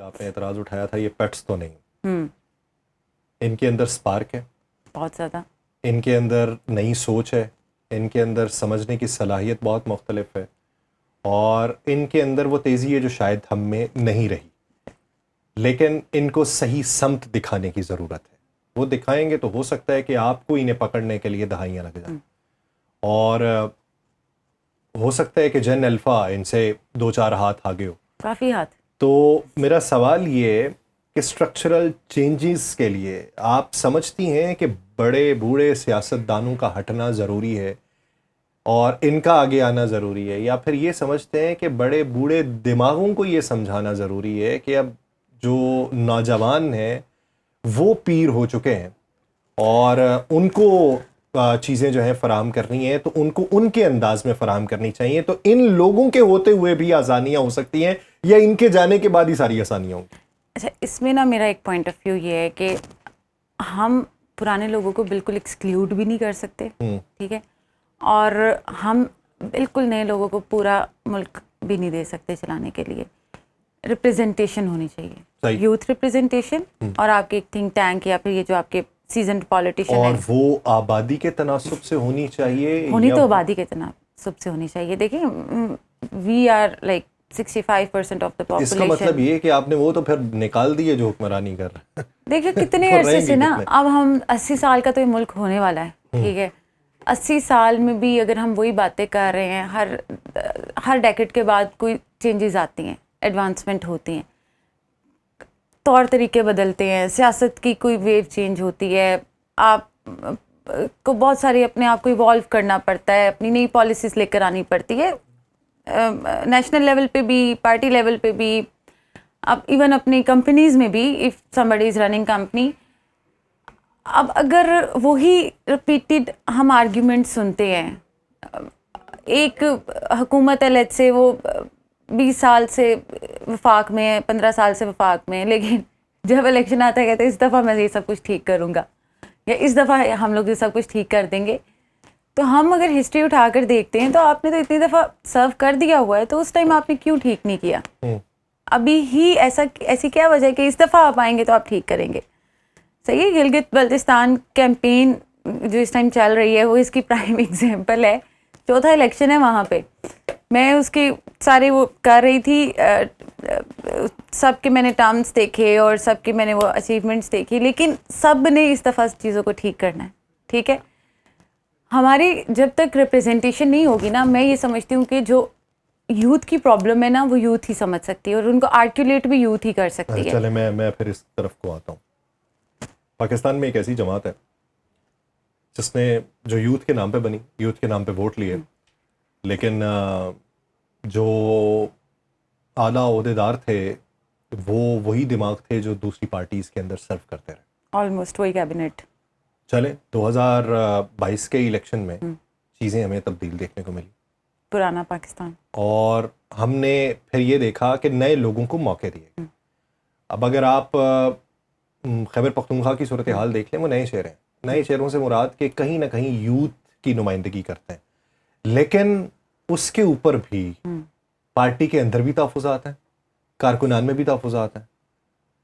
آپ نے اعتراض اٹھایا تھا یہ پیٹس تو نہیں، ان کے اندر سپارک ہے، بہت زیادہ ان کے اندر نئی سوچ ہے، ان کے اندر سمجھنے کی صلاحیت بہت مختلف ہے، اور ان کے اندر وہ تیزی ہے جو شاید ہم میں نہیں رہی، لیکن ان کو صحیح سمت دکھانے کی ضرورت ہے. وہ دکھائیں گے تو ہو سکتا ہے کہ آپ کو انہیں پکڑنے کے لیے دہائیاں لگ جائیں، اور ہو سکتا ہے کہ جن الفا ان سے 2-4 ہاتھ آگے ہو. کافی ہاتھ. تو میرا سوال یہ کہ اسٹرکچرل چینجز کے لیے آپ سمجھتی ہیں کہ بڑے بوڑھے سیاستدانوں کا ہٹنا ضروری ہے اور ان کا آگے آنا ضروری ہے، یا پھر یہ سمجھتے ہیں کہ بڑے بوڑھے دماغوں کو یہ سمجھانا ضروری ہے کہ اب جو نوجوان ہیں وہ پیر ہو چکے ہیں اور ان کو چیزیں جو ہیں فراہم کرنی ہیں تو ان کو ان کے انداز میں فراہم کرنی چاہیے، تو ان لوگوں کے ہوتے ہوئے بھی آسانیاں ہو سکتی ہیں یا ان کے جانے کے بعد ہی ساری آسانیاں ہوں گی؟ اچھا، اس میں نا میرا ایک پوائنٹ آف ویو یہ ہے کہ ہم پرانے لوگوں کو بالکل ایکسکلیوڈ بھی نہیں کر سکتے، ٹھیک ہے، اور ہم بالکل نئے لوگوں کو پورا ملک بھی نہیں دے سکتے چلانے کے لیے. ریپرزنٹیشن ہونی چاہیے، یوتھ ریپرزنٹیشن، اور آپ کے ایک تھنک ٹینک یا پھر یہ جو آپ کے سیزنڈ پالیٹیشین ہیں، اور وہ آبادی کے تناسب سے ہونی چاہیے، ہونی تو آبادی کے تناسب سے ہونی چاہیے. دیکھیں we are like 65% of the population. اس کا مطلب یہ کہ آپ نے وہ تو پھر نکال دیے جو حکمرانی کر رہے ہیں. دیکھیں کتنے عرصے سے نا، اب ہم 80 سال کا تو یہ ملک ہونے والا ہے، ٹھیک ہے، 80 سال میں بھی اگر ہم وہی باتیں کر رہے ہیں، ہر ڈیکیڈ کے بعد کوئی چینجز آتی ہیں، ایڈوانسمنٹ ہوتی ہیں، طور طریقے بدلتے ہیں، سیاست کی کوئی ویو چینج ہوتی ہے، آپ کو بہت ساری اپنے آپ کو ایوالو کرنا پڑتا ہے، اپنی نئی پالیسیز لے کر آنی پڑتی ہے، نیشنل لیول پہ بھی، پارٹی لیول پہ بھی، اب ایون اپنی کمپنیز میں بھی، if somebody is running company. اب اگر وہی ریپیٹڈ ہم آرگیومنٹ سنتے ہیں، ایک حکومت ہے لیٹ سے وہ 20 سال سے وفاق میں ہے، 15 سال سے وفاق میں ہے، لیکن جب الیکشن آتا ہے کہتے ہیں اس دفعہ میں یہ سب کچھ ٹھیک کروں گا، یا اس دفعہ ہم لوگ یہ سب کچھ ٹھیک کر دیں گے. تو ہم اگر ہسٹری اٹھا کر دیکھتے ہیں تو آپ نے تو اتنی دفعہ سرو کر دیا ہوا ہے، تو اس ٹائم آپ نے کیوں ٹھیک نہیں کیا؟ ابھی ہی ایسی کیا وجہ ہے کہ اس دفعہ آپ آئیں گے تو آپ ٹھیک کریں گے؟ صحیح ہے، گلگت بلتستان کیمپین جو اس ٹائم چل رہی ہے وہ اس کی پرائم ایگزامپل ہے. چوتھا الیکشن ہے وہاں پہ، میں اس کے سارے وہ کر رہی تھی، سب کے میں نے ٹرمز دیکھے اور سب کے میں نے وہ اچیومنٹس دیکھی، لیکن سب نے اس دفعہ چیزوں کو ٹھیک کرنا ہے، ٹھیک ہے. ہماری جب تک ریپرزنٹیشن نہیں ہوگی نا، میں یہ سمجھتی ہوں کہ جو یوتھ کی پرابلم ہے نا وہ یوتھ ہی سمجھ سکتی ہے، اور ان کو آرٹیکولیٹ بھی یوتھ ہی کر سکتی ہے. چلے میں پھر اس طرف کو آتا ہوں. پاکستان میں ایک ایسی جماعت ہے جس نے جو یوتھ کے نام پہ بنی، یوتھ کے نام پہ ووٹ لیے، لیکن جو اعلیٰ عہدیدار تھے وہ وہی دماغ تھے جو دوسری پارٹیز کے اندر سرو کرتے رہے. آلموسٹ وہی کیبنٹ. چلے 2022 کے الیکشن میں چیزیں ہمیں تبدیل دیکھنے کو ملی، پرانا پاکستان، اور ہم نے پھر یہ دیکھا کہ نئے لوگوں کو موقع دیے. اب اگر آپ خیبر پختونخوا کی صورتحال دیکھ لیں، وہ نئے شہر ہیں، نئے شہروں سے مراد کہ کہیں نہ کہیں یوتھ کی نمائندگی کرتے ہیں، لیکن اس کے اوپر بھی پارٹی کے اندر بھی تحفظات ہیں، کارکنان میں بھی تحفظات ہیں.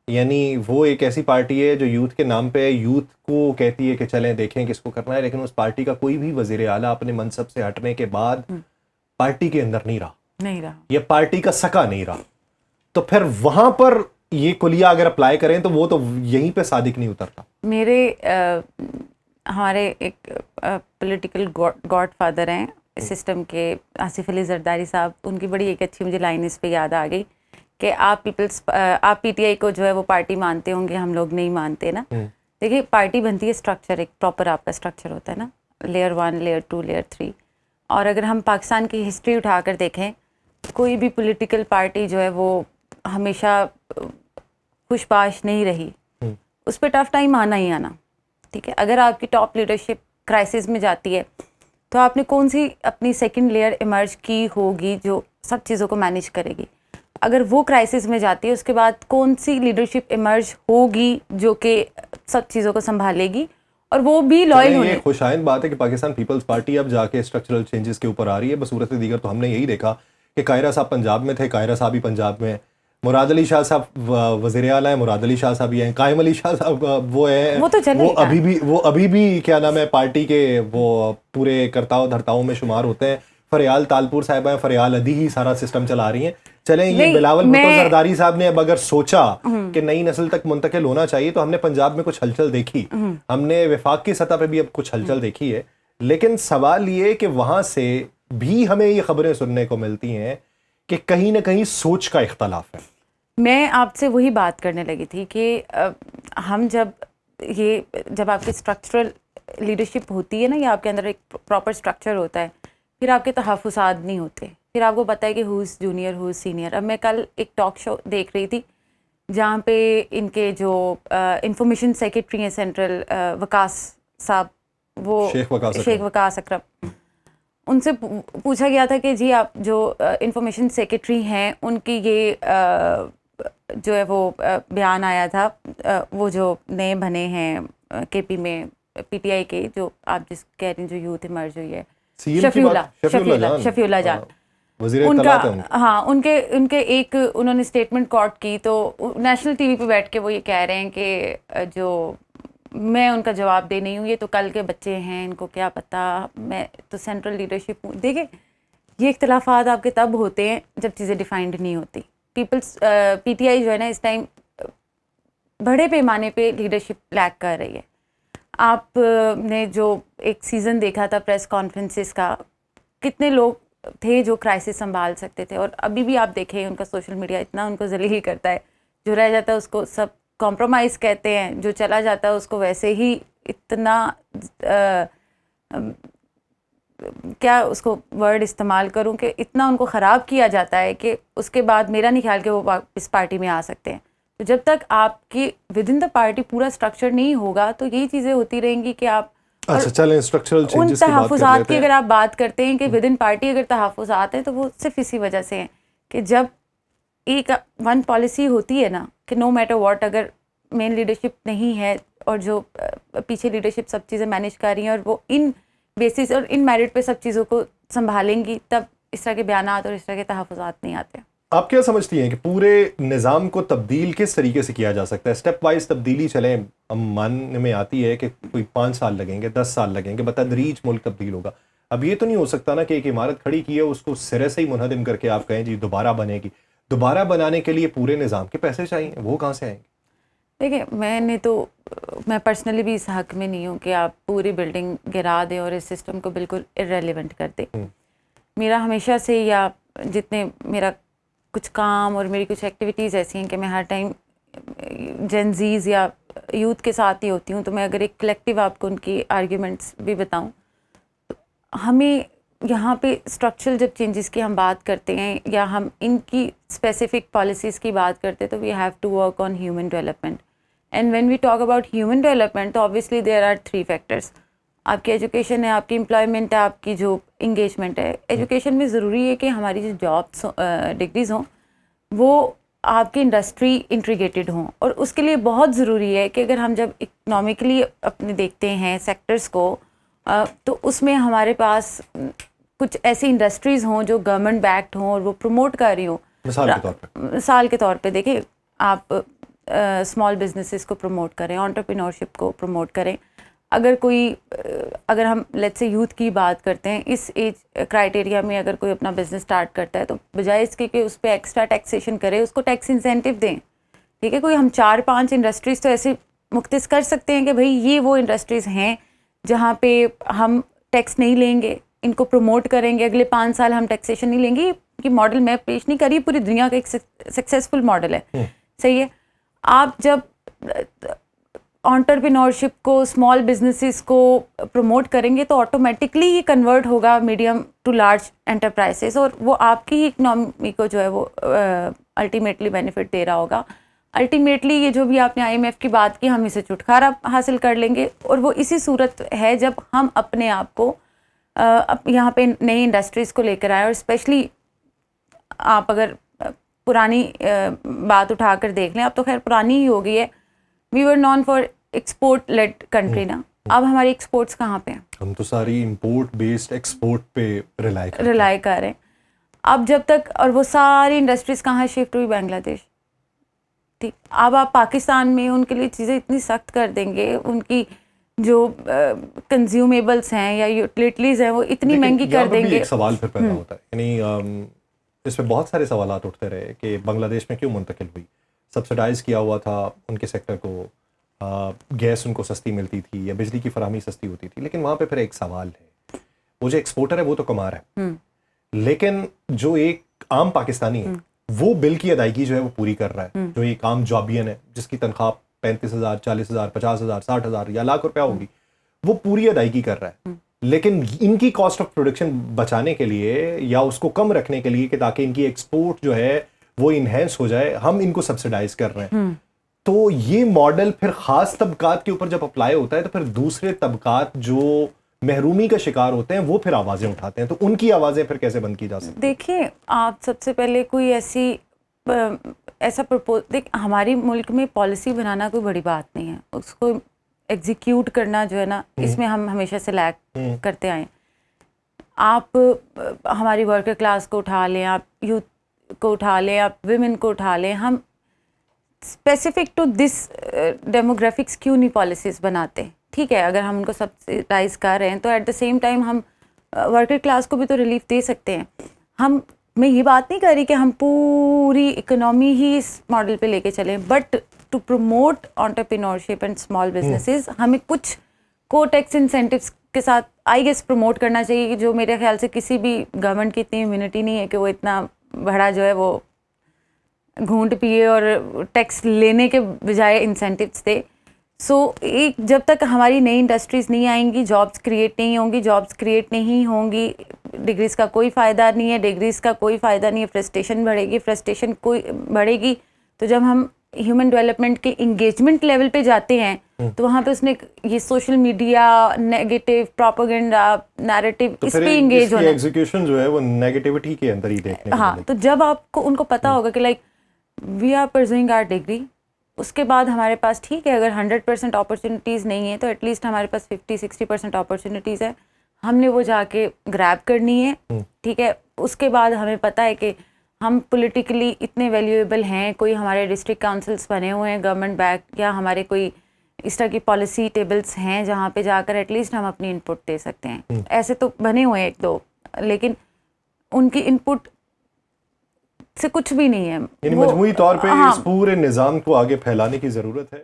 یعنی وہ ایک ایسی پارٹی ہے جو یوتھ کے نام پہ یوتھ کو کہتی ہے کہ چلیں دیکھیں کس کو کرنا ہے، لیکن اس پارٹی کا کوئی بھی وزیر اعلیٰ اپنے منصب سے ہٹنے کے بعد پارٹی کے اندر نہیں رہا، یا پارٹی کا سکا نہیں رہا. تو پھر وہاں پر یہ کلیہ اگر اپلائی کریں تو وہ تو یہیں پہ صادق نہیں اترتا. ہمارے ایک پولیٹیکل گاڈ فادر ہیں اس سسٹم کے، آصف علی زرداری صاحب، ان کی بڑی ایک اچھی مجھے لائن اس پہ یاد آ گئی کہ آپ پی ٹی آئی کو جو ہے وہ پارٹی مانتے ہوں گے، ہم لوگ نہیں مانتے نا. دیکھیے پارٹی بنتی ہے اسٹرکچر، ایک پراپر آپ کا اسٹرکچر ہوتا ہے نا، لیئر 1، لیئر 2، لیئر 3. اور اگر ہم پاکستان کی ہسٹری اٹھا کر دیکھیں، کوئی بھی پولیٹیکل پارٹی جو ہے وہ ہمیشہ خوش باش نہیں رہی، اس پہ ٹف ٹائم آنا ہی آنا، ٹھیک ہے. اگر آپ کی ٹاپ لیڈرشپ کرائسس میں جاتی ہے تو آپ نے کون سی اپنی سیکنڈ لیئر ایمرج کی ہوگی جو سب چیزوں کو مینیج کرے گی. اگر وہ کرائسس میں جاتی ہے اس کے بعد کون سی لیڈرشپ ایمرج ہوگی جو کہ سب چیزوں کو سنبھالے گی، اور وہ بھی لائل ہونے. یہ خوش آئند بات ہے کہ پاکستان پیپلز پارٹی اب جا کے اسٹرکچرل چینجز کے اوپر آ رہی ہے. بصورت دیگر تو ہم نے یہی دیکھا کہ قاہرہ صاحب پنجاب میں تھے، قاہرہ صاحب ہی پنجاب میں، مراد علی شاہ صاحب وزیر اعلیٰ ہیں, مراد علی شاہ صاحب یہ ہیں, قائم علی شاہ صاحب وہ ہیں, وہ ابھی بھی کیا نام ہے پارٹی کے وہ پورے کرتاؤ دھرتاؤں میں شمار ہوتے ہیں. فریال تالپور صاحبہ ہیں, فریال ادی ہی سارا سسٹم چلا رہی ہیں. چلیں یہ بلاول بھٹو زرداری صاحب نے اب اگر سوچا کہ نئی نسل تک منتقل ہونا چاہیے, تو ہم نے پنجاب میں کچھ ہلچل دیکھی, ہم نے وفاق کی سطح پہ بھی اب کچھ ہلچل دیکھی ہے, لیکن سوال یہ کہ وہاں سے بھی ہمیں یہ خبریں سننے کو ملتی ہیں کہ کہیں نہ کہیں سوچ کا اختلاف ہے. میں آپ سے وہی بات کرنے لگی تھی کہ ہم جب آپ کی اسٹرکچرل لیڈرشپ ہوتی ہے نا, یا آپ کے اندر ایک پراپر اسٹرکچر ہوتا ہے, پھر آپ کے تحفظات نہیں ہوتے, پھر آپ کو پتہ ہے کہ ہو از جونیئر ہو از سینئر. اب میں کل ایک ٹاک شو دیکھ رہی تھی جہاں پہ ان کے جو انفارمیشن سیکرٹری ہیں سینٹرل, وکاس صاحب, وہ شیخ وکاس اکرم, ان سے پوچھا گیا تھا کہ جی آپ جو انفارمیشن سیکرٹری ہیں ان کی یہ جو ہے وہ بیان آیا تھا, وہ جو نئے بنے ہیں کے پی میں پی ٹی آئی کے, جو آپ جس کہہ رہی ہیں جو یوتھ ایمرج ہوئی ہے, شفیع اللہ جان, ان کا ہاں ان کے ایک انہوں نے اسٹیٹمنٹ کوٹ کی, تو نیشنل ٹی وی پہ بیٹھ کے وہ یہ کہہ رہے ہیں کہ جو میں ان کا جواب دے نہیں ہوں, یہ تو کل کے بچے ہیں, ان کو کیا پتہ, میں تو سینٹرل لیڈرشپ ہوں. دیکھیں یہ اختلافات آپ کے تب ہوتے ہیں جب چیزیں ڈیفائنڈ نہیں ہوتی. پیپلز پی ٹی آئی جو ہے نا اس ٹائم بڑے پیمانے پہ لیڈرشپ لیک کر رہی ہے. آپ نے جو ایک سیزن دیکھا تھا پریس کانفرنسز کا, کتنے لوگ تھے جو کرائسس سنبھال سکتے تھے, اور ابھی بھی آپ دیکھیں ان کا سوشل میڈیا اتنا ان کو ذلیل کرتا ہے, جو رہ جاتا ہے اس کو سب کمپرومائز کہتے ہیں, جو چلا جاتا ہے اس کو ویسے ہی اتنا کیا اس کو ورڈ استعمال کروں کہ اتنا ان کو خراب کیا جاتا ہے کہ اس کے بعد میرا نہیں خیال کہ وہ اس پارٹی میں آ سکتے ہیں. تو جب تک آپ کی ود ان دا پارٹی پورا اسٹرکچر نہیں ہوگا تو یہی چیزیں ہوتی رہیں گی کہ آپ ان تحفظات کی اگر آپ بات کرتے ہیں کہ ود ان پارٹی اگر تحفظات ہیں تو وہ صرف اسی وجہ سے ہیں کہ جب ایک ون پالیسی ہوتی ہے نا کہ نو میٹر واٹ, اگر مین لیڈرشپ نہیں ہے اور جو پیچھے لیڈرشپ سب چیزیں مینیج کر رہی ہیں اور وہ ان بیسس اور ان میرٹ پہ سب چیزوں کو سنبھالیں گی, تب اس طرح کے بیانات اور اس طرح کے تحفظات نہیں آتے. آپ کیا سمجھتی ہیں کہ پورے نظام کو تبدیل کس طریقے سے کیا جا سکتا ہے؟ اسٹیپ وائز تبدیلی چلیں ہم ماننے میں آتی ہے کہ کوئی 5 سال لگیں گے, 10 سال لگیں گے, بتدریج ملک تبدیل ہوگا. اب یہ تو نہیں ہو سکتا نا کہ ایک عمارت کھڑی کی ہے اس کو سرے سے ہی منہدم کر کے آپ کہیں جی دوبارہ بنے گی. دوبارہ بنانے کے لیے پورے نظام کے پیسے چاہیے, وہ کہاں سے آئیں گے؟ دیکھیں میں پرسنلی بھی اس حق میں نہیں ہوں کہ آپ پوری بلڈنگ گرا دیں اور اس سسٹم کو بالکل ارریلیونٹ کر دیں. میرا ہمیشہ سے یا جتنے میرا کچھ کام اور میری کچھ ایکٹیویٹیز ایسی ہیں کہ میں ہر ٹائم جنزیز یا یوتھ کے ساتھ ہی ہوتی ہوں. تو میں اگر ایک کلیکٹیو آپ کو ان کی آرگیومنٹس بھی بتاؤں, تو ہمیں یہاں پہ اسٹرکچرل جب چینجز کی ہم بات کرتے ہیں یا ہم ان کی اسپیسیفک پالیسیز کی بات کرتے ہیں تو we have to work on human development. And when we talk about human development تو آبویسلی دیر آر 3 فیکٹرس. آپ کی ایجوکیشن ہے, آپ کی امپلائمنٹ ہے, آپ کی جو انگیجمنٹ ہے. ایجوکیشن میں ضروری ہے کہ ہماری جو جابس ڈگریز ہوں وہ آپ کی انڈسٹری انٹیگریٹڈ ہوں, اور اس کے لیے بہت ضروری ہے کہ اگر ہم جب اکنامکلی اپنے دیکھتے ہیں سیکٹرز کو, تو اس میں ہمارے پاس کچھ ایسی انڈسٹریز ہوں جو گورنمنٹ بیکڈ ہوں اور وہ پروموٹ کر رہی ہوں. مثال کے طور پہ دیکھیں آپ اسمال بزنسز کو پروموٹ کریں, انٹرپرینورشپ کو پروموٹ کریں. اگر ہم لیٹس سے یوتھ کی بات کرتے ہیں, اس ایج کرائٹیریا میں اگر کوئی اپنا بزنس اسٹارٹ کرتا ہے تو بجائے اس کے کہ اس پہ ایکسٹرا ٹیکسیشن کرے, اس کو ٹیکس انسینٹیو دیں. ٹھیک ہے, کوئی ہم 4-5 انڈسٹریز تو ایسے مختص کر سکتے ہیں کہ بھائی یہ وہ انڈسٹریز ہیں جہاں پہ ہم ٹیکس نہیں لیں گے, ان کو پروموٹ کریں گے, اگلے 5 سال ہم ٹیکسیشن نہیں لیں گے. یہ ماڈل میں پیش نہیں کری, پوری دنیا کا ایک سکسیزفل ماڈل ہے. صحیح ہے. آپ جب انٹرپرینورشپ کو, اسمال بزنسز کو پروموٹ کریں گے تو آٹومیٹکلی یہ کنورٹ ہوگا میڈیم ٹو لارج انٹرپرائزز, اور وہ آپ کی اکنامی کو جو ہے وہ الٹیمیٹلی بینیفٹ دے رہا ہوگا. الٹیمیٹلی یہ جو بھی آپ نے IMF کی بات کی, ہم اسے چھٹکارا حاصل کر لیں گے, اور وہ اسی صورت ہے جب ہم اپنے آپ کو یہاں پہ نئی انڈسٹریز کو لے کر آئے. اور اسپیشلی آپ اگر پرانی بات اٹھا کر دیکھ لیں, اب تو خیر پرانی ہی ہو گئی ہے, we were known for export led country نا. اب ہماری ایکسپورٹس کہاں پہ ہیں؟ ہم تو ساری امپورٹ بیسڈ ایکسپورٹ پہ ریلائی کر رہے ہیں. اب جب تک, اور وہ ساری انڈسٹریز کہاں شفٹ ہوئی؟ بنگلہ دیش. ٹھیک. اب آپ پاکستان میں ان کے لیے چیزیں اتنی سخت کر دیں گے, ان کی جو کنزیومیبلس ہیں یا یوٹیلیٹیز ہیں وہ اتنی مہنگی کر دیں گے. ایک سوال پھر پیدا ہوتا ہے, یعنی اس پہ بہت سارے سوالات اٹھتے رہے کہ بنگلہ دیش میں کیوں منتقل ہوئی, سبسڈائز کیا ہوا تھا ان کے سیکٹر کو, گیس ان کو سستی ملتی تھی یا بجلی کی فراہمی سستی ہوتی تھی, لیکن وہاں پہ پھر ایک سوال ہے, وہ جو ایکسپورٹر ہے وہ تو کما رہا ہے, لیکن جو ایک عام پاکستانی ہے وہ بل کی ادائیگی جو ہے وہ پوری کر رہا ہے, جو ایک عام جابین ہے جس کی تنخواہ 35,000 40,000 50,000 60,000 یا لاکھ روپیہ ہوگی, وہ پوری ادائیگی کر رہا ہے, لیکن ان کی کاسٹ آف پروڈکشن بچانے کے لیے یا اس کو کم رکھنے کے لیے کہ تاکہ ان کی ایکسپورٹ جو ہے وہ انہینس ہو جائے, ہم ان کو سبسڈائز کر رہے ہیں. تو یہ ماڈل پھر خاص طبقات کے اوپر جب اپلائی ہوتا ہے تو پھر دوسرے طبقات جو محرومی کا شکار ہوتے ہیں وہ پھر آوازیں اٹھاتے ہیں, تو ان کی آوازیں پھر کیسے بند کی جا سکتی ہیں؟ دیکھیں آپ سب سے پہلے کوئی ایسا دیکھ, ہماری ملک میں پالیسی بنانا کوئی بڑی بات نہیں ہے, اس کو ایگزیکیوٹ کرنا جو ہے نا اس میں ہم ہمیشہ سے لیک کرتے آئے. آپ ہماری ورکر کلاس کو اٹھا لیں, آپ یوتھ کو اٹھا لیں, آپ ویمن کو اٹھا لیں, ہم اسپیسیفک ٹو دس ڈیموگرافکس کیوں نہیں پالیسیز بناتے؟ ٹھیک ہے, اگر ہم ان کو سبسڈائز کر رہے ہیں تو ایٹ دا سیم ٹائم ہم ورکر کلاس کو بھی تو ریلیف دے سکتے ہیں. میں یہ بات نہیں کر رہی کہ ہم پوری اکنامی ہی اس ماڈل پہ لے کے چلیں, but to promote entrepreneurship and small businesses ہمیں کچھ کو ٹیکس انسینٹیوز کے ساتھ آئی گیس پروموٹ کرنا چاہیے, کہ جو میرے خیال سے کسی بھی گورنمنٹ کی اتنی امیونٹی نہیں ہے کہ وہ اتنا بڑا جو ہے وہ گھونٹ پیے اور ٹیکس لینے کے بجائے انسینٹیوز دے. سو ایک جب تک ہماری نئی انڈسٹریز نہیں آئیں گی, جابس کریٹ نہیں ہوں گی, جابس کریٹ نہیں ہوں گی, ڈگریز کا کوئی فائدہ نہیں ہے, ڈگریز کا کوئی فائدہ نہیں ہے, فرسٹریشن بڑھے گی, فرسٹریشن کوئی بڑھے گی. تو جب ہم ہیومن ڈیولپمنٹ کے انگیجمنٹ لیول پہ جاتے ہیں تو وہاں پہ اس نے یہ social media, negative propaganda, narrative, اس پہ انگیج ہونا, ایگزیکیوشن جو ہے وہ نیگیٹیوٹی کے اندر ہی دیکھنے کو ہاں. تو جب آپ کو ان کو پتا ہوگا کہ like we are pursuing our degree, اس کے بعد ہمارے پاس ٹھیک ہے اگر 100% اپرچونیٹیز نہیں ہیں تو ایٹ لیسٹ ہمارے پاس 50-60% اپرچونیٹیز ہے, ہم نے وہ جا کے گریب کرنی ہے. ٹھیک ہے, اس کے بعد ہمیں پتہ ہے کہ ہم پولیٹیکلی اتنے ویلیویبل ہیں, کوئی ہمارے ڈسٹرکٹ کاؤنسلس بنے ہوئے ہیں گورنمنٹ بیک, یا ہمارے کوئی اس طرح کی پالیسی ٹیبلس ہیں جہاں پہ جا کر ایٹ لیسٹ ہم اپنی ان پٹ دے سکتے ہیں. ایسے تو بنے ہوئے ہیں ایک دو, لیکن ان کی ان پٹ سے کچھ بھی نہیں ہے. یعنی مجموعی طور پہ اس پورے نظام کو آگے پھیلانے کی ضرورت ہے.